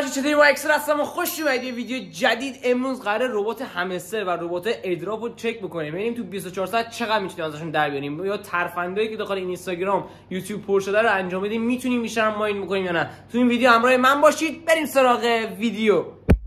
سلام چطوری؟ ما اکسل هستم و خوش اومدید یه ویدیو جدید. امروز قراره ربات همستر و ربات ایردراپ رو چک بکنیم، ببینیم تو 24 ساعت چقدر میتونیم ازشون در بیاریم، یا ترفندایی که داخل این اینستاگرام یوتیوب پر شده رو انجام بدیم میتونیم بیشتر ماین بکنیم یا نه. تو این ویدیو همراه من باشید، بریم سراغ ویدیو.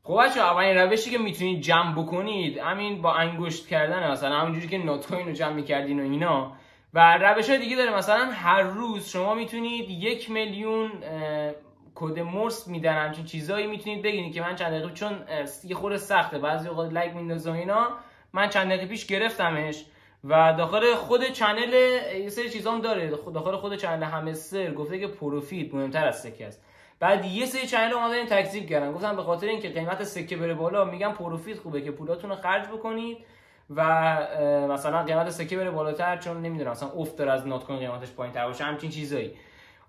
خب بچه‌ها، اولین روشی که میتونید جمع بکنید همین با انگشت کردن، مثلا همونجوری که نوت کوین رو جمع می‌کردین و اینا. و روش‌های دیگه داره، مثلا هر روز شما میتونید 1 میلیون کد مرس میدن، همچین چیزایی میتونید بگید که من چند دقیقه، چون یه خورده سخته بعضی اوقات لایک میندازه اینا، من چند دقیقه پیش گرفتمش و داخل خود چنل یه سری چیزام داره، داخل خود چنل همستر گفته که پروفیت مهمتر از سکه است. بعد یه سری چنل اومدن تکذیب کردن، گفتن به خاطر اینکه قیمت سکه بره بالا میگن پروفیت خوبه که پولاتون رو خرج بکنید و مثلا قیمت سکه بره بالاتر، چون نمیدونم مثلا افت داره از نوت کوین قیمتش پایین‌تر باشه، همچین چیزایی.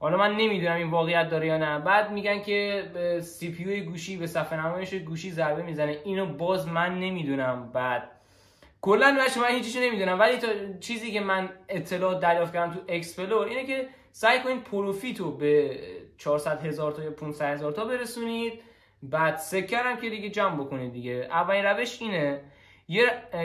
حالا من نمیدونم این واقعیت داره یا نه. بعد میگن که به سی پی یو گوشی، به صفحه نمایش گوشی ضربه میزنه، اینو باز من نمیدونم. بعد کلا من هیچیشو نمیدونم، ولی تا چیزی که من اطلاع دریافت کردم تو اکسپلور اینه که سعی کنید پروفیتو به 400,000 تا یا 500,000 تا برسونید، بعد سکه هم که دیگه جمع بکنید دیگه. اولین روش اینه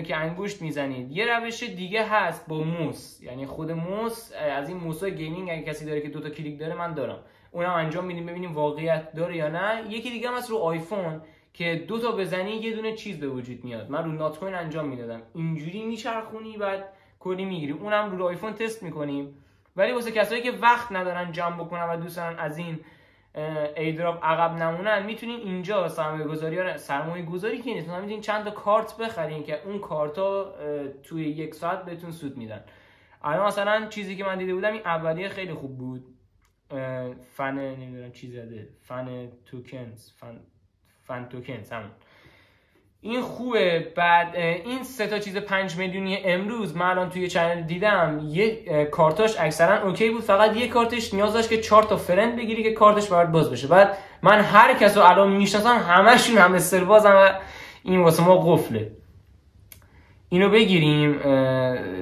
که انگشت میزنید. یه روش دیگه هست با موس، یعنی خود موس، از این موسای گیمینگ اگه کسی داره که دوتا کلیک داره، من دارم، اونم انجام میدیم ببینیم واقعیت داره یا نه. یکی دیگه هم هست رو آیفون که دوتا بزنی یه دونه چیز به وجود میاد. من رو نوت کوین انجام میدادم، اینجوری میچرخونی بعد کلی میگیری. اونم رو آیفون تست میکنیم، ولی واسه کسایی که وقت ندارن جمع بکنن و دوست دارن از این ایردراپ عقب نمونن، میتونین اینجا سرمایه گذاری که نیست، میتونین چند تا کارت بخرین که اون کارتا توی 1 ساعت بهتون سود میدن. الان مثلا چیزی که من دیده بودم این اولیه خیلی خوب بود، نمیدونم چی زده، فن توکنز همون، این خوبه. بعد این سه تا چیز 5 میلیونی امروز من الان توی چنل دیدم، یه کارتاش اکثرا اوکی بود، فقط یه کارتش نیاز داشت که 4 تا فرند بگیری که کارتش برات باز بشه. بعد من هر کسو الان میشناسم همشون همستر بازن و این واسه ما قفله. اینو بگیریم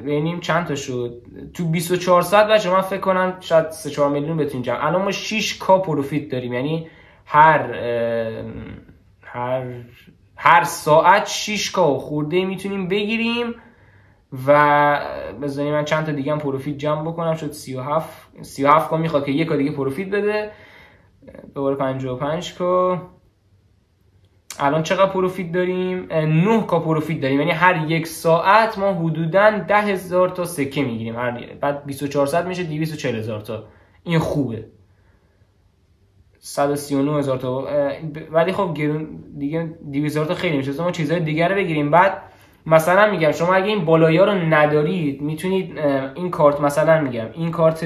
ببینیم چند تا شد تو 24 ساعت. بچه من فکر کنم شاید 3-4 میلیون بتونیم جمع. الان ما 6 کا پروفیت داریم، یعنی هر ساعت 6 کا خورده میتونیم بگیریم. و بذاریم من چند تا دیگه هم پروفیت جمع بکنم، شد 37 کا میخواد که یک کا دیگه پروفیت بده، دوباره 55 کا. الان چقدر پروفیت داریم؟ 9 کا پروفیت داریم، یعنی هر 1 ساعت ما حدوداً 10,000 تا سکه میگیریم. بعد 24 ساعت میشه 240,000 تا. این خوبه. 139,000 تا، ولی خب گرون دیگه 200,000 تا خیلی میشه. ما چیزهای دیگه رو بگیریم. بعد مثلا میگم شما اگه این بالایا رو ندارید میتونید این کارت، مثلا میگم این کارت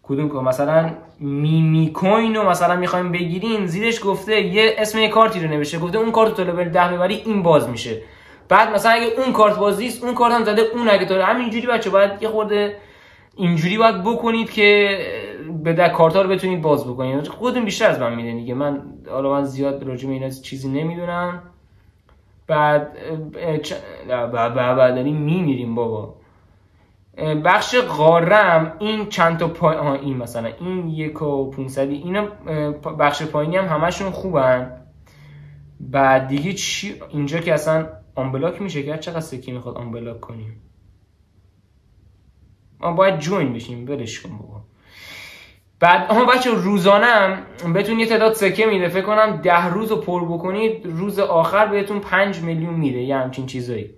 کدوم که مثلا میمی کوین رو مثلا میخوایم بگیرین، زیرش گفته یه اسم یه کارتی رو نوشته، گفته اون کارت تو لول 10 ببری این باز میشه. بعد مثلا اگه اون کارت باز نیست، اون کارت هم زده اون، اگه تو همینجوری بچه باید یه خورده اینجوری باید بکنید که به کارتا رو بتونید باز بکنید. خودتون بیشتر از من میدونید دیگه، من زیاد راجع به اینا چیزی نمیدونم. بعد داریم میمیریم بابا. بخش قارم این چند تا این مثلا این 1.500 اینا بخش پایینی هم همشون خوبن. بعد دیگه چی اینجا که اصلا آنبلاک میشه که چقدر سکی میخواد آنبلاک کنیم، ما باید جوین بشیم، ولش کن بابا. بعد بچه روزانه بهتون یه تعداد سکه میده، فکر کنم 10 روز رو پر بکنید روز آخر بهتون 5 میلیون میده، یه همچین چیزایی.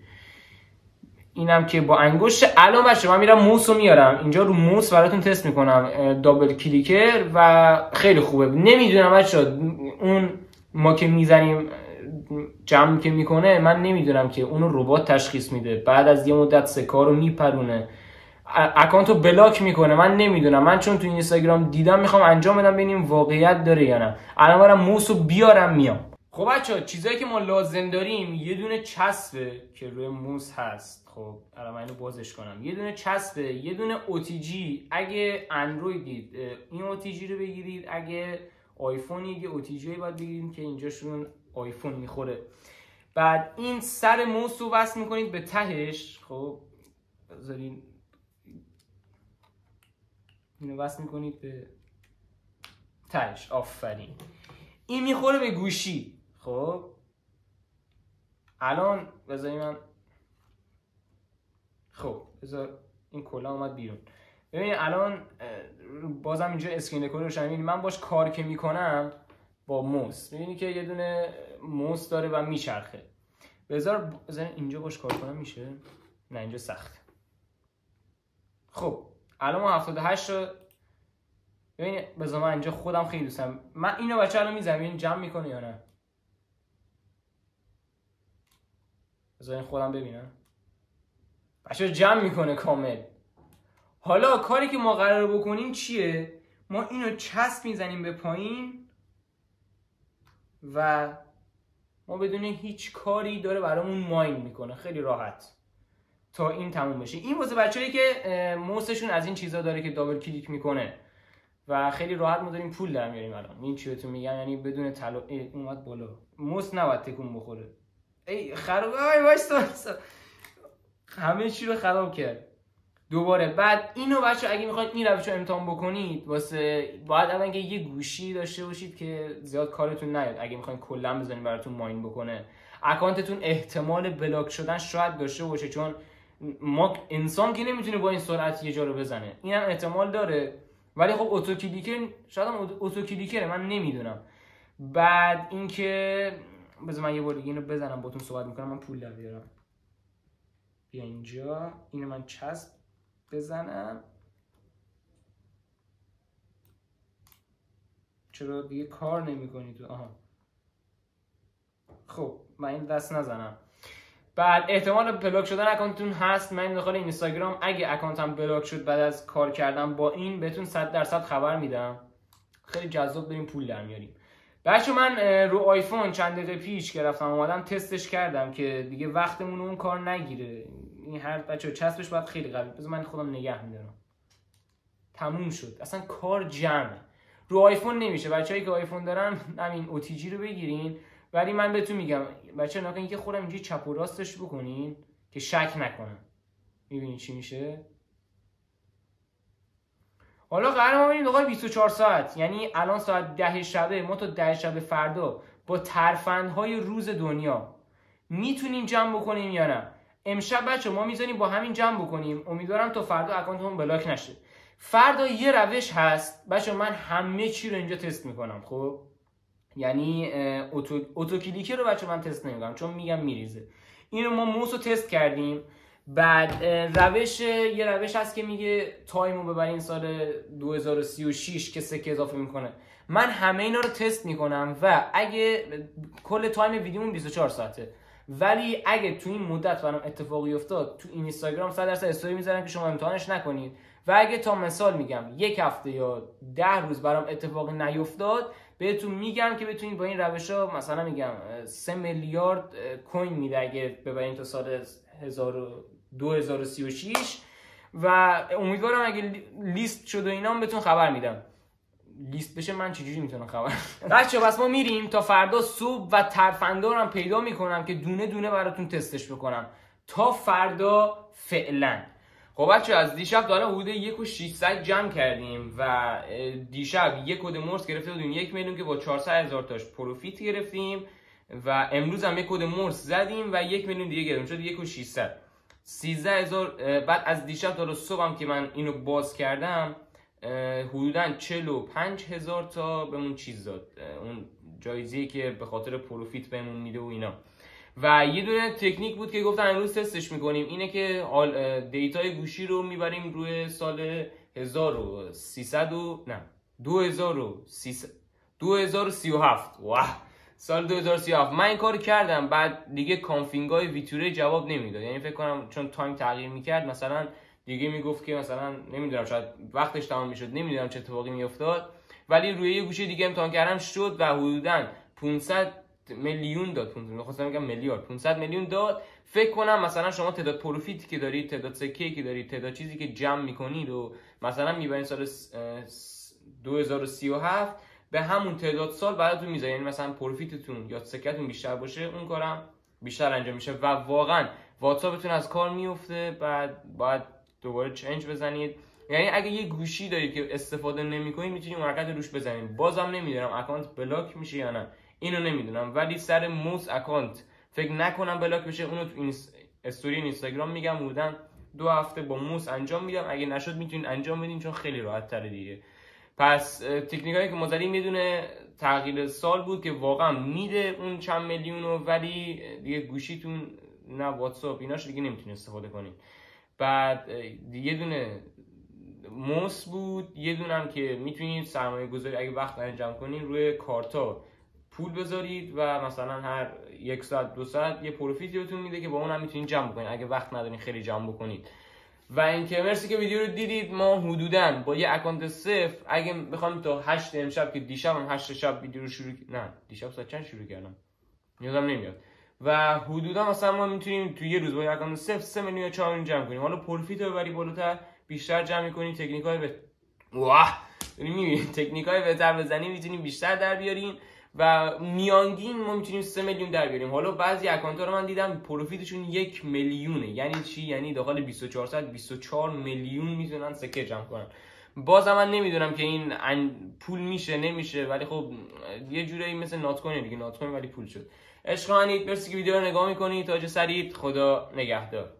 اینم که با انگشت. الان بچه من میرم موس رو میارم اینجا، رو موس براتون تست میکنم، دابل کلیکر و خیلی خوبه. نمیدونم بچه اون ما که میزنیم جمع که میکنه، من نمیدونم که اونو ربات تشخیص میده، بعد از یه مدت سکه رو میپرونه، اکانتو بلاک میکنه، من نمیدونم. من چون تو اینستاگرام دیدم میخوام انجام بدم ببینیم واقعیت داره یا نه. الان برام موسو بیارم میام. خب بچه‌ها چیزایی که ما لازم داریم، یه دونه چسبه که روی موس هست. خب الان من اینو بازش کنم. یه دونه چسبه، یه دونه OTG، اگه اندرویدید این OTG رو بگیرید، اگه آیفونید یه OTG باید بگیرید که اینجاشون آیفون میخوره. بعد این سر موس رو وصل میکنید به تهش. خب بذارین اینو وصل میکنید به تش. آفرین. این میخوره به گوشی. خب الان بذاری من بذار این کلا اومد بیرون. ببین الان بازم اینجا اسکرین رکورد روشن می‌بینی. من باش کار که میکنم با موس، می‌بینی که یه دونه موس داره و میچرخه. بذار اینجا باش کار کنم میشه؟ نه اینجا سخت. خب الان ما 78 رو ببین، بذار من اینجا خودم خیلی دوستم. من اینو بچه الان میزنم این جمع میکنه یا نه؟ بذار این خودم ببینم. بچه جمع میکنه کامل. حالا کاری که ما قراره بکنیم چیه؟ ما اینو چسب میزنیم به پایین و ما بدون هیچ کاری داره برامون ماین میکنه، خیلی راحت تا این تموم بشه. این واسه بچه‌ای که موسشون از این چیزا داره که دابل کلیک میکنه و خیلی راحت ما داریم پول در میاریم. الان این چی بهتون میگم، یعنی بدون اومد بالا، موس نباید تکون بخوره. ای خراب، وایسا همه چی رو خراب کرد. دوباره بعد اینو بچه اگه میخواید این روش رو امتحان بکنید، باید اول که یه گوشی داشته باشید که زیاد کارتون نیاد. اگه میخواین کلا بزنید براتون ماین بکنه، اکانتتون احتمال بلاک شدن شاید داشته باشه، چون ما انسان که نمیتونه با این سرعت یه جا رو بزنه. اینم احتمال داره، ولی خب اتو کلیکر شاید هم اتو کلیکره، من نمیدونم. بعد اینکه بذار من یه بار دیگه اینو بزنم باهاتون صحبت میکنم، من پول در بیارم. بیا اینجا اینو من چسب بزنم. چرا دیگه کار نمی‌کنی تو؟ آها خب من این دست نزنم. بعد احتمال بلاک شدن اکانتتون هست. من داخل اینستاگرام اگه اکانتم بلاک شد بعد از کار کردن با این بهتون 100% خبر میدم. خیلی جذاب داریم پول در میاریم. بچه من رو آیفون چند دقیقه پیش که رفتم اومدم تستش کردم که دیگه وقتمون اون کار نگیره. این هر بچه چسبش باید خیلی قوی. بذار من خودم نگه میدارم. تموم شد. اصلا کار جمعه. رو آیفون نمیشه. بچه‌ای که آیفون دارن همین OTG رو بگیرین. ولی من بهتون میگم بچه‌ها نکنین که خودم اینجوری چپ و راستش بکنین که شک نکنن. میبینید چی میشه؟ حالا قرار ما بریم داخل 24 ساعت، یعنی الان ساعت 10 شبه، ما تا 10 شب فردا با ترفندهای روز دنیا میتونیم جمع بکنیم یا نه. امشب بچه ما میذاریم با همین جمع بکنیم. امیدوارم تا فردا اکانتمون بلاک نشه. فردا یه روش هست بچه، من همه چی رو اینجا تست میکنم. خب یعنی اتو کلیکر رو بچه من تست نمیکنم چون میگم میریزه. اینو ما موس رو تست کردیم. بعد یه روش هست که میگه تایم رو ببرین سال 2036 که سکه اضافه میکنه. من همه اینا رو تست میکنم و اگه کل تایم ویدیومون 24 ساعته، ولی اگه تو این مدت برام اتفاقی افتاد تو اینستاگرام 100% استوری میذارم که شما امتحانش نکنید. و اگه تا مثال میگم یک هفته یا 10 روز برام اتفاقی نیفتاد، بهتون میگم که بتونید با این روشا مثلا میگم 3 میلیارد کوین میده اگه ببرین تا سال 2036. و امیدوارم اگه لیست شد و اینا بهتون خبر میدم. لیست بشه من چجوری میتونم خبر بچه. بس ما میریم تا فردا صبح و ترفندارم پیدا میکنم که دونه دونه براتون تستش بکنم. تا فردا فعلا. خب بچه از دیشب دارم حدود 1,600 جمع کردیم و دیشب یک کد مرس گرفته بودیم 1 میلیون که با 400,000 تاش پروفیت گرفتیم و امروز هم یک کد مرس زدیم و 1 میلیون دیگه گرفتیم، شد 1,600. 13,000. بعد از دیشب تا صبحم که من اینو باز کردم حدوداً 45,000 تا بهمون چیز داد، اون جایزه‌ای که به خاطر پروفیت بهمون میده و اینا. و یه دونه تکنیک بود که گفتن امروز تستش میکنیم، اینه که دیتای گوشی رو میبریم روی سال 2037. واه، سال 2037 من این کارو کردم. بعد دیگه کانفینگای ویتوره جواب نمیداد، یعنی فکر کنم چون تایم تغییر میکرد مثلا دیگه میگفت که مثلا نمیدونم شاید وقتش تمام میشد، نمیدونم چه اتفاقی میافتاد. ولی روی یه گوشی دیگه امتحان کردم شد و حدوداً 500 میلیون داد. می‌خواستم بگم میلیارد. 500 میلیون داد. فکر کنم مثلا شما تعداد پروفیتی که دارید، تعداد سکه‌ای که دارید، تعداد چیزی که جمع میکنید و مثلا میبرین سال 2037 به همون تعداد سال براتون میذاره، یعنی مثلا پروفیتتون یا سکه‌تون بیشتر باشه اون کارم بیشتر انجام میشه و واقعا واتساپتون از کار میفته. بعد باید دوباره چنج بزنید. یعنی اگه یه گوشی دارید که استفاده نمی‌کنید میتونید اون حرکت روش بزنید. بازم نمیدونم اکانت بلاک میشه یا نه، اینو نمیدونم، ولی سر موس اکانت فکر نکنم بلاک بشه. اونو تو استوری اینستاگرام میگم بودن 2 هفته با موس انجام میدم، اگه نشد میتونید انجام بدین چون خیلی راحت تره دیگه. پس تکنیکایی که ما زدیم یه دونه تغییر سال بود که واقعا میده اون چند میلیونو، ولی دیگه گوشیتون نه واتساپ ایناش دیگه نمیتونید استفاده کنید. بعد یه دونه موس بود، یه دونه هم که میتونید سرمایه گذاری اگه وقت انجام کنید روی کارتا پول بذارید و مثلا هر 1 ساعت 2 ساعت یه پروفیتی بهتون میده که با اون هم میتونید جمع بکنید اگه وقت ندارین خیلی جمع بکنید. و اینکه مرسی که ویدیو رو دیدید. ما حدوداً با یه اکانت صفر اگه بخوام تا 8 امشب که دیشبم 8 شب ویدیو رو دیشب ساعت چند شروع کردم یادم نمیاد، و حدودا مثلا ما میتونیم تو یه روز با یه اکانت صفر 3 میلیون یا 4 میلیون جمع کنیم. حالا پروفیت رو ببری بالاتر، بیشتر جمع می‌کنی، تکنیکای تکنیکای بهتر بزنی میتونیم بیشتر در بیاریم و میانگین ما میتونیم 3 میلیون در بیاریم. حالا بعضی اکانت‌ها رو من دیدم پروفیتشون 1 میلیونه. یعنی چی؟ یعنی داخل 24 ساعت 24 میلیون میتونن سکه جمع کنن. بازم من نمیدونم که این پول میشه نمیشه، ولی خب یه جورایی مثل نات کوین دیگه، نات کوین ولی پول شد. عشق منید، مرسی که ویدیو رو نگاه میکنید. تاج سرید، خدا نگهدار.